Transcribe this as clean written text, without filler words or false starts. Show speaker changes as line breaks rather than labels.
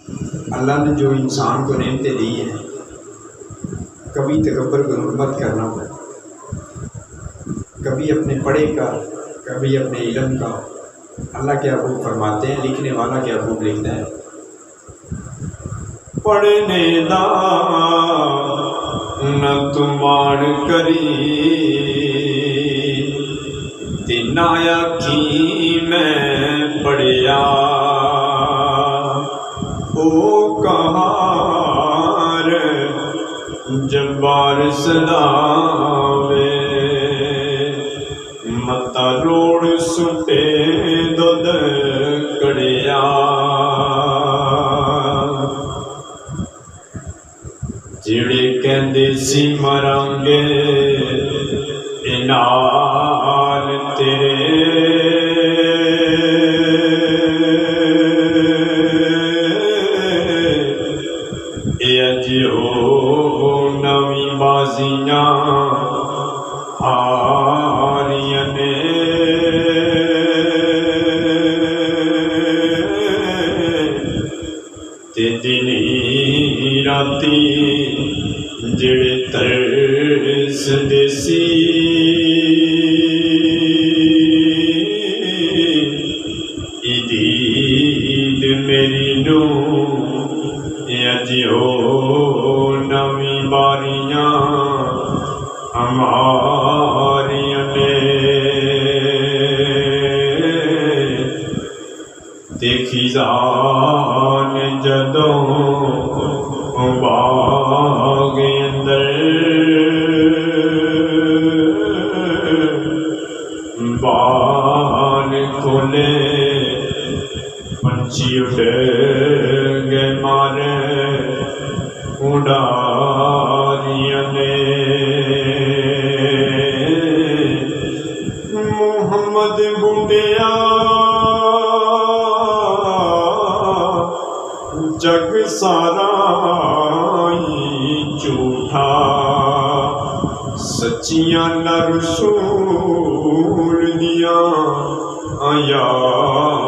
अल्लाह ने जो इंसान को नेमतें दी हैं, कभी तकब्बर मत करना, कभी अपने पढ़े का, कभी अपने इल्म का। अल्लाह के हकूक़ फरमाते हैं, लिखने वाला के हकूक़ लिखता है, पढ़ने दा न तुमान करी तिना आखी मैं पढ़िया ओ कहार जब्बार सदावे मता रोड़ सुटे दुध कड़िया। जिहड़े कहंदे सी मरांगे ए नाल तेरे, ए अज ओ नवी बाजियां हारियां ने। ते दिनी राती जिहड़े तरसदे सी ईद मेरी नू अज ओ नवी बारियां हमारियां ने। ते खिज़ान जदों बाग अंदर बान खोले पंछी उड़ गए मारे उड़ारियां ने। मुहम्मद बुंडिया जग सारा झूठा, सच्चियां न रसूल दियां यारियां